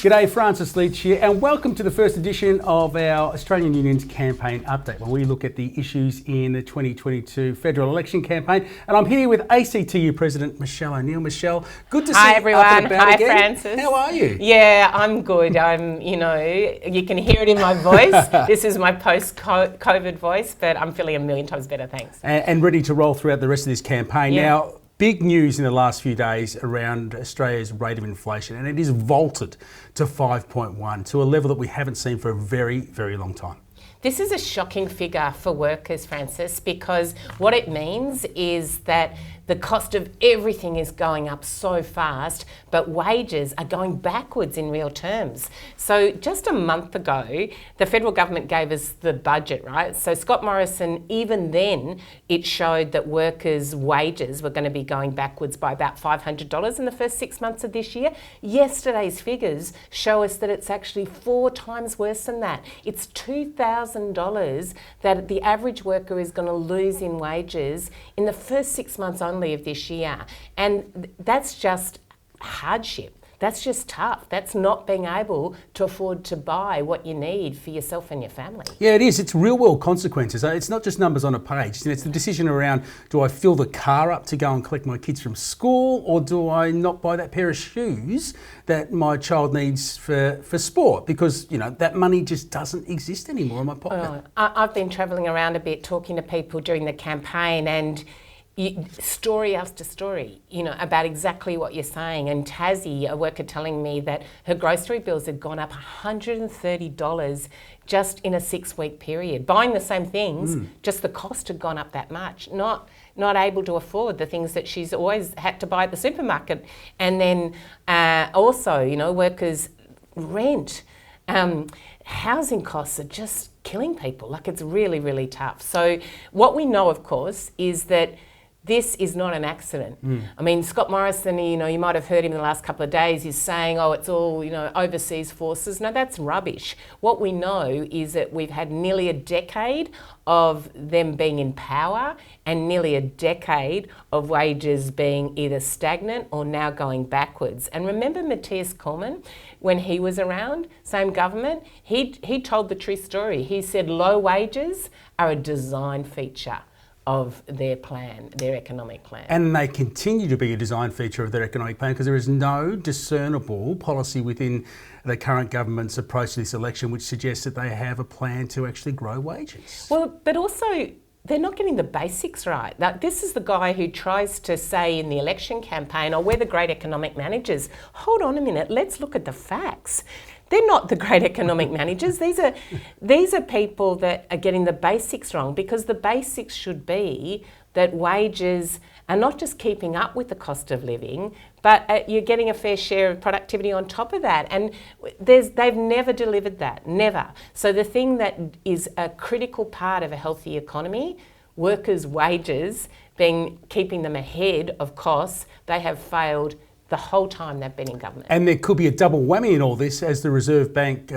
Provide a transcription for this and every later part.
G'day, Francis Leach here, and welcome to the first edition of our Australian Union's campaign update, where we look at the issues in the 2022 federal election campaign. And I'm here with ACTU President Michele O'Neill. Michele, good to see you everyone. up and about Hi, again. Francis. How are you? Yeah, I'm good. You can hear it in my voice. This is my post-COVID voice, but I'm feeling a million times better, thanks. And ready to roll throughout the rest of this campaign. Yeah. Now, big news in the last few days around Australia's rate of inflation, and it is vaulted to 5.1, to a level that we haven't seen for a very, very long time. This is a shocking figure for workers, Francis, because what it means is that the cost of everything is going up so fast, but wages are going backwards in real terms. So just a month ago, the federal government gave us the budget, right? So Scott Morrison, even then, it showed that workers' wages were going to be going backwards by about $500 in the first 6 months of this year. Yesterday's figures show us that it's actually 4 times worse than that. It's $2,000 that the average worker is going to lose in wages in the first 6 months only of this year. And that's just hardship. That's just tough. That's not being able to afford to buy what you need for yourself and your family. Yeah, it is. It's real world consequences. It's not just numbers on a page. It's the decision around, do I fill the car up to go and collect my kids from school, or do I not buy that pair of shoes that my child needs for sport? Because, that money just doesn't exist anymore in my pocket. I've been travelling around a bit talking to people during the campaign, and story after story, about exactly what you're saying. And Tassie, a worker, telling me that her grocery bills had gone up $130 just in a 6-week period. Buying the same things, just the cost had gone up that much. Not able to afford the things that she's always had to buy at the supermarket. And then also, workers' rent. Housing costs are just killing people. Like, it's really, really tough. So what we know, of course, is that this is not an accident. I mean, Scott Morrison, you might have heard him in the last couple of days, is saying, it's all, overseas forces. No, that's rubbish. What we know is that we've had nearly a decade of them being in power and nearly a decade of wages being either stagnant or now going backwards. And remember Matthias Cormann, when he was around, same government, he told the true story. He said low wages are a design feature of their plan, their economic plan. And they continue to be a design feature of their economic plan, because there is no discernible policy within the current government's approach to this election which suggests that they have a plan to actually grow wages. Well, but also they're not getting the basics right. Now, this is the guy who tries to say in the election campaign, we're the great economic managers. Hold on a minute, let's look at the facts. They're not the great economic managers. These are people that are getting the basics wrong, because the basics should be that wages are not just keeping up with the cost of living, but you're getting a fair share of productivity on top of that. And they've never delivered that, never. So the thing that is a critical part of a healthy economy, workers' wages keeping them ahead of costs, they have failed the whole time they've been in government. And there could be a double whammy in all this as the Reserve Bank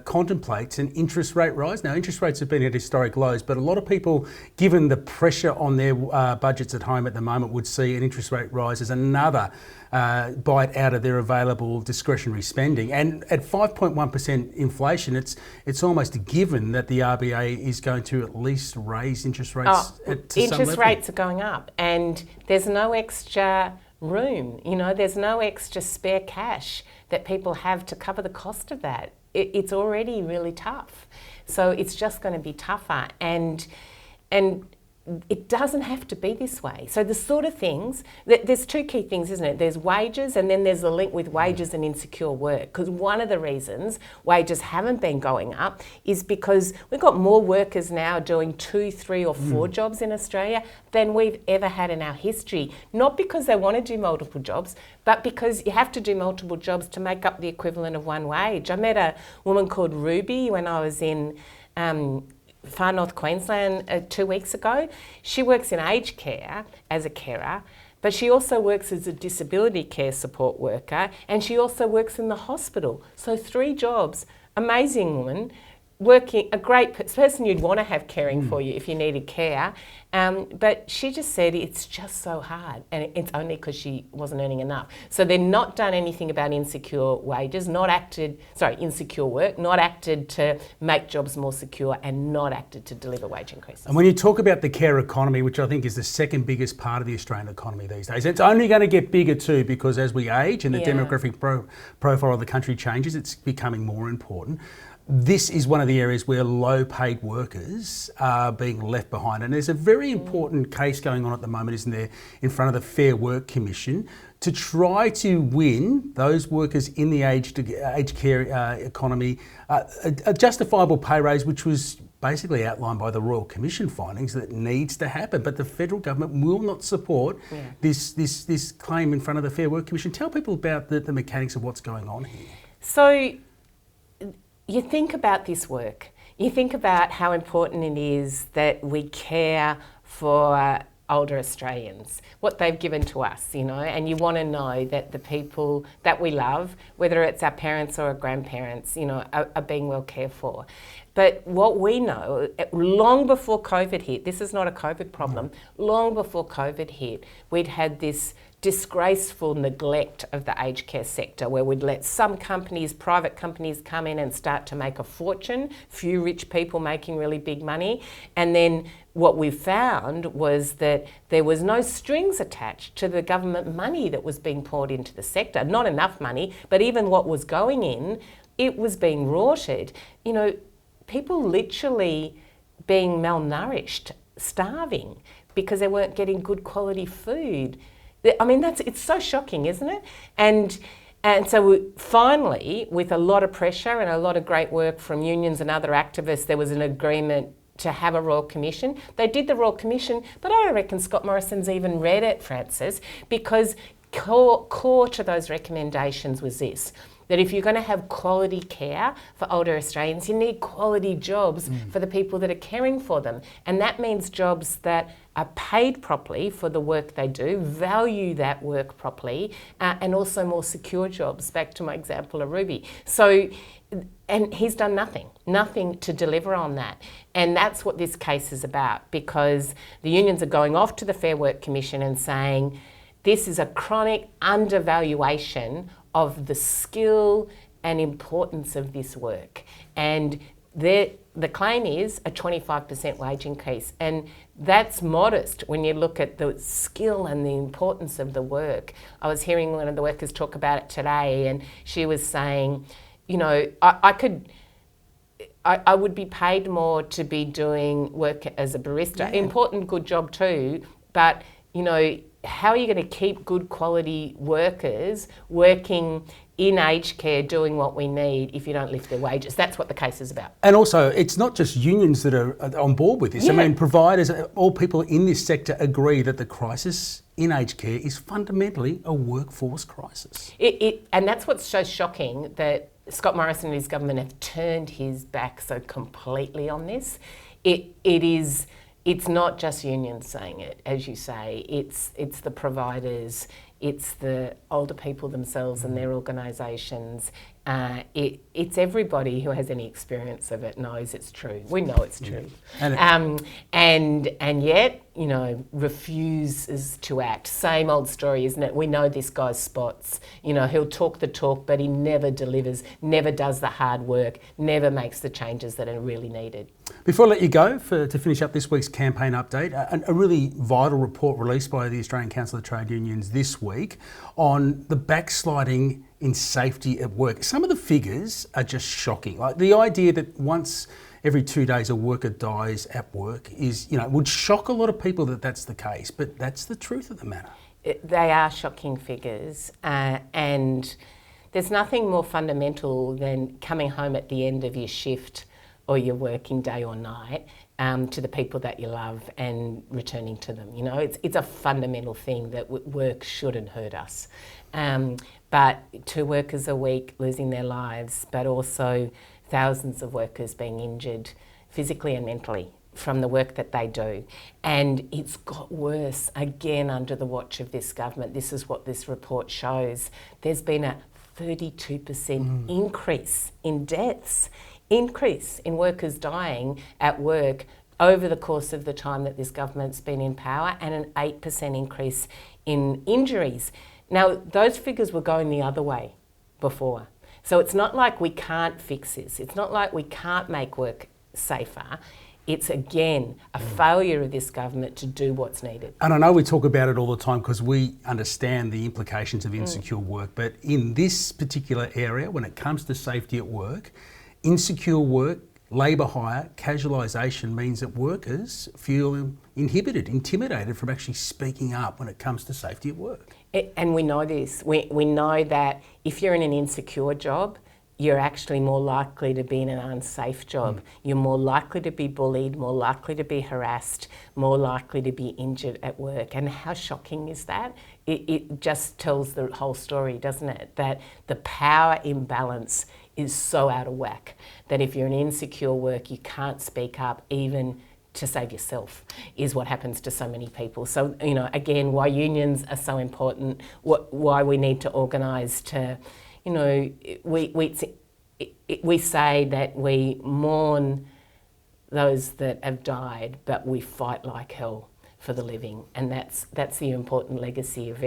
contemplates an interest rate rise. Now, interest rates have been at historic lows, but a lot of people, given the pressure on their budgets at home at the moment, would see an interest rate rise as another bite out of their available discretionary spending. And at 5.1% inflation, it's almost a given that the RBA is going to at least raise interest rates to some level. Interest rates are going up, and there's no extra room, there's no extra spare cash that people have to cover the cost of that. It's already really tough. So it's just going to be tougher, and it doesn't have to be this way. So the sort of things, there's 2 key things, isn't it? There's wages, and then there's the link with wages and insecure work. Because one of the reasons wages haven't been going up is because we've got more workers now doing 2, 3 or 4 jobs in Australia than we've ever had in our history. Not because they want to do multiple jobs, but because you have to do multiple jobs to make up the equivalent of one wage. I met a woman called Ruby when I was in Far North Queensland 2 weeks ago. She works in aged care as a carer, but she also works as a disability care support worker, and she also works in the hospital. So 3 jobs. Amazing woman. a great person you'd want to have caring for you if you needed care. But she just said it's just so hard, and it's only because she wasn't earning enough. So they've not done anything about insecure wages, insecure work, not acted to make jobs more secure, and not acted to deliver wage increases. And when you talk about the care economy, which I think is the second biggest part of the Australian economy these days, it's only going to get bigger too, because as we age and the demographic profile of the country changes, it's becoming more important. This is one of the areas where low-paid workers are being left behind. And there's a very important case going on at the moment, isn't there, in front of the Fair Work Commission to try to win those workers in the aged care economy a justifiable pay raise, which was basically outlined by the Royal Commission findings that needs to happen. But the federal government will not support this claim in front of the Fair Work Commission. Tell people about the mechanics of what's going on here. So, you think about this work, you think about how important it is that we care for older Australians, what they've given to us, and you want to know that the people that we love, whether it's our parents or our grandparents, are being well cared for. But what we know, long before COVID hit, this is not a COVID problem, long before COVID hit, we'd had this disgraceful neglect of the aged care sector, where we'd let some companies, private companies, come in and start to make a fortune, few rich people making really big money. And then what we found was that there was no strings attached to the government money that was being poured into the sector. Not enough money, but even what was going in, it was being rorted. People literally being malnourished, starving, because they weren't getting good quality food. I mean, it's so shocking, isn't it? And so finally, with a lot of pressure and a lot of great work from unions and other activists, there was an agreement to have a Royal Commission. They did the Royal Commission, but I don't reckon Scott Morrison's even read it, Francis, because core to those recommendations was this: that if you're going to have quality care for older Australians, you need quality jobs for the people that are caring for them. And that means jobs that are paid properly for the work they do, value that work properly, and also more secure jobs, back to my example of Ruby. So, and he's done nothing to deliver on that. And that's what this case is about, because the unions are going off to the Fair Work Commission and saying, this is a chronic undervaluation of the skill and importance of this work. And the claim is a 25% wage increase. And that's modest when you look at the skill and the importance of the work. I was hearing one of the workers talk about it today, and she was saying, I would be paid more to be doing work as a barista. Yeah. Important, good job too, but how are you going to keep good quality workers working in aged care doing what we need if you don't lift their wages? That's what the case is about. And also, it's not just unions that are on board with this. Yeah. I mean, providers, all people in this sector agree that the crisis in aged care is fundamentally a workforce crisis. And that's what's so shocking, that Scott Morrison and his government have turned his back so completely on this. It's not just unions saying it, as you say. It's the providers, it's the older people themselves and their organisations. It's everybody who has any experience of it knows it's true. We know it's true. Yeah. And yet, refuses to act. Same old story, isn't it? We know this guy's spots. He'll talk the talk, but he never delivers, never does the hard work, never makes the changes that are really needed. Before I let you go, to finish up this week's campaign update, a really vital report released by the Australian Council of Trade Unions this week on the backsliding in safety at work. Some of the figures are just shocking. Like the idea that once every 2 days a worker dies at work is, would shock a lot of people that that's the case, but that's the truth of the matter. They are shocking figures, and there's nothing more fundamental than coming home at the end of your shift or your working day or night to the people that you love and returning to them. It's a fundamental thing that work shouldn't hurt us. But 2 workers a week losing their lives, but also thousands of workers being injured physically and mentally from the work that they do. And it's got worse again under the watch of this government. This is what this report shows. There's been a 32% increase in deaths increase in workers dying at work over the course of the time that this government's been in power, and an 8% increase in injuries. Now, those figures were going the other way before. So it's not like we can't fix this. It's not like we can't make work safer. It's, again, a failure of this government to do what's needed. And I know we talk about it all the time because we understand the implications of insecure work, but in this particular area, when it comes to safety at work, insecure work, labour hire, casualisation means that workers feel inhibited, intimidated from actually speaking up when it comes to safety at work. And we know this. We know that if you're in an insecure job, you're actually more likely to be in an unsafe job. You're more likely to be bullied, more likely to be harassed, more likely to be injured at work. And how shocking is that? It just tells the whole story, doesn't it? That the power imbalance is so out of whack that if you're in insecure work, you can't speak up even to save yourself, is what happens to so many people. So, again, why unions are so important, why we need to organise to, we say that we mourn those that have died, but we fight like hell for the living, and that's the important legacy of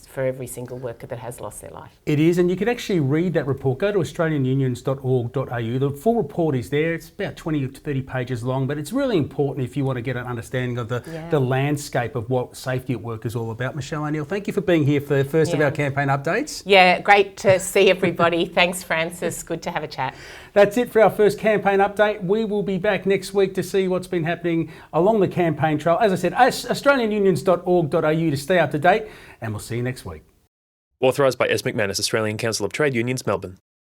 for every single worker that has lost their life. It is, and you can actually read that report. Go to australianunions.org.au. The full report is there. It's about 20 to 30 pages long, but it's really important if you want to get an understanding of the landscape of what safety at work is all about. Michelle O'Neill, thank you for being here for the first of our campaign updates. Yeah, great to see everybody. Thanks, Francis. Good to have a chat. That's it for our first campaign update. We will be back next week to see what's been happening along the campaign trail. As I said, australianunions.org.au to stay up to date, and we'll see you next week. Authorised by McManus, Australian Council of Trade Unions, Melbourne.